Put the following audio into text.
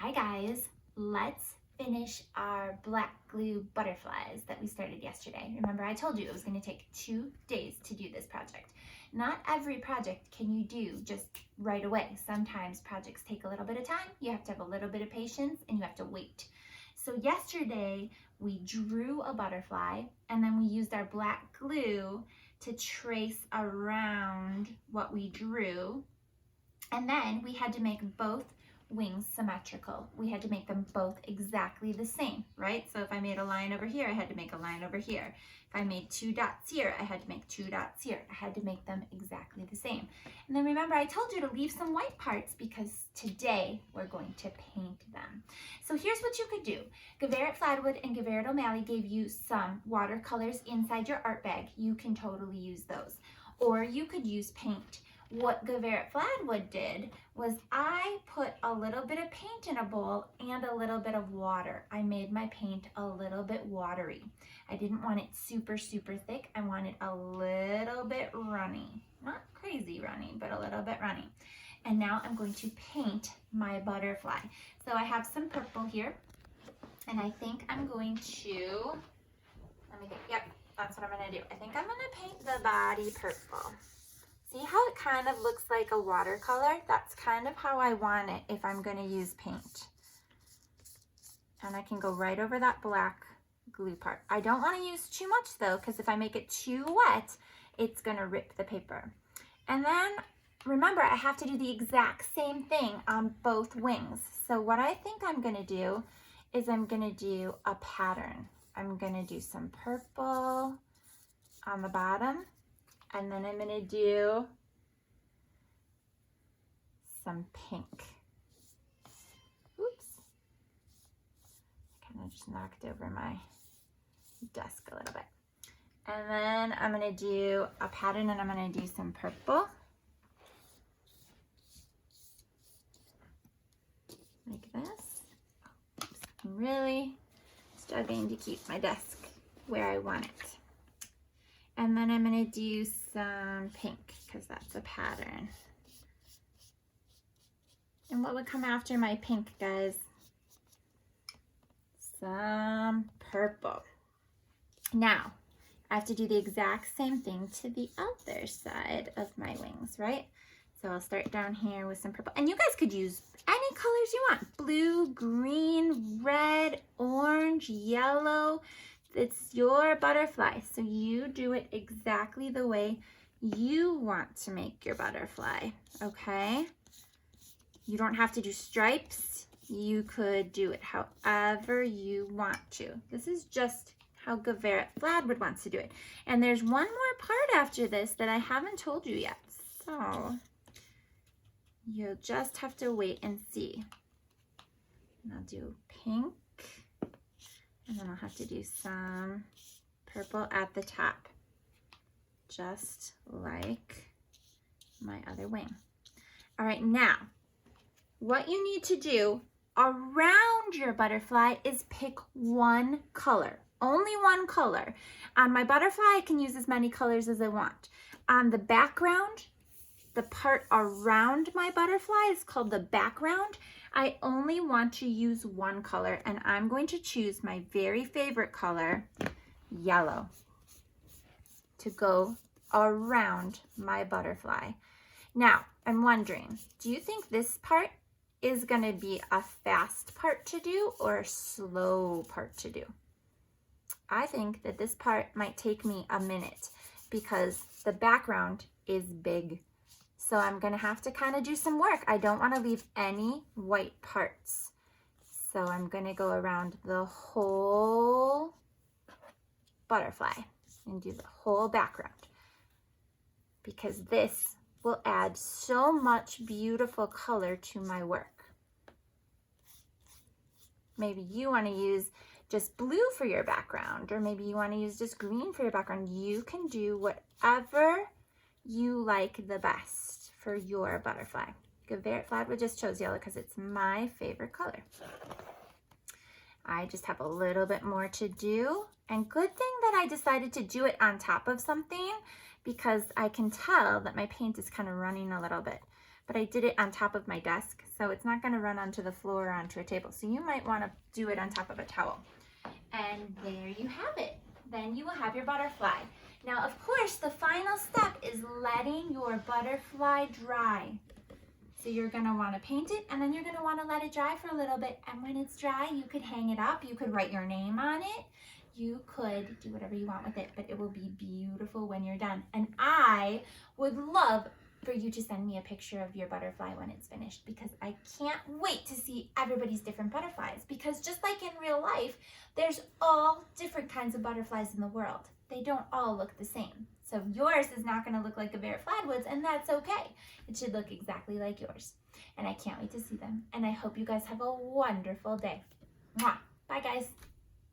Hi guys, let's finish our black glue butterflies that we started yesterday. Remember I told you it was going to take 2 days to do this project. Not every project can you do just right away. Sometimes projects take a little bit of time, you have to have a little bit of patience, and you have to wait. So yesterday we drew a butterfly and then we used our black glue to trace around what we drew, and then we had to make both wings symmetrical. We had to make them both exactly the same, right? So if I made a line over here, I had to make a line over here. If I made 2 dots here, I had to make 2 dots here. I had to make them exactly the same. And then remember, I told you to leave some white parts because today we're going to paint them. So here's what you could do. Geveret Fladwood and Geveret O'Malley gave you some watercolors inside your art bag. You can totally use those. Or you could use paint. What Geveret Fladwood did was I put a little bit of paint in a bowl and a little bit of water. I made my paint a little bit watery. I didn't want it super, super thick. I wanted a little bit runny. Not crazy runny, but a little bit runny. And now I'm going to paint my butterfly. So I have some purple here, and I think I'm going to, let me think, yep, that's what I'm gonna do. I think I'm gonna paint the body purple. See how it kind of looks like a watercolor? That's kind of how I want it if I'm going to use paint. And I can go right over that black glue part. I don't want to use too much though, because if I make it too wet, it's going to rip the paper. And then remember, I have to do the exact same thing on both wings. So what I think I'm going to do is I'm going to do a pattern. I'm going to do some purple on the bottom. And then I'm gonna do some pink. Oops. I kind of just knocked over my desk a little bit. And then I'm gonna do a pattern, and I'm gonna do some purple. Like this. Oops. I'm really struggling to keep my desk where I want it. And then I'm going to do some pink because that's a pattern. And what would come after my pink, guys? Some purple. Now, I have to do the exact same thing to the other side of my wings, right? So I'll start down here with some purple. And you guys could use any colors you want. Blue, green, red, orange, yellow. It's your butterfly, so you do it exactly the way you want to make your butterfly, okay? You don't have to do stripes. You could do it however you want to. This is just how Geveret Fladwood wants to do it. And there's one more part after this that I haven't told you yet, so you'll just have to wait and see. And I'll do pink. And then I'll have to do some purple at the top, just like my other wing. All right, now, what you need to do around your butterfly is pick one color, only one color. On my butterfly, I can use as many colors as I want. On the background, the part around my butterfly is called the background. I only want to use one color, and I'm going to choose my very favorite color, yellow, to go around my butterfly. Now, I'm wondering, do you think this part is going to be a fast part to do or a slow part to do? I think that this part might take me a minute because the background is big. So I'm going to have to kind of do some work. I don't want to leave any white parts. So I'm going to go around the whole butterfly and do the whole background, because this will add so much beautiful color to my work. Maybe you want to use just blue for your background, or maybe you want to use just green for your background. You can do whatever you like the best for your butterfly. Geveret Fladwood just chose yellow because it's my favorite color. I just have a little bit more to do, and good thing that I decided to do it on top of something, because I can tell that my paint is kind of running a little bit. but I did it on top of my desk, so it's not gonna run onto the floor or onto a table. So you might wanna do it on top of a towel. And there you have it. Then you will have your butterfly. Now, of course, the final step is letting your butterfly dry. So you're gonna wanna paint it, and then you're gonna wanna let it dry for a little bit. And when it's dry, you could hang it up, you could write your name on it, you could do whatever you want with it, but it will be beautiful when you're done. And I would love for you to send me a picture of your butterfly when it's finished, because I can't wait to see everybody's different butterflies, because just like in real life, there's all different kinds of butterflies in the world. They don't all look the same. So yours is not going to look like Geveret Fladwood's, and that's okay. It should look exactly like yours. And I can't wait to see them. And I hope you guys have a wonderful day. Mwah. Bye, guys.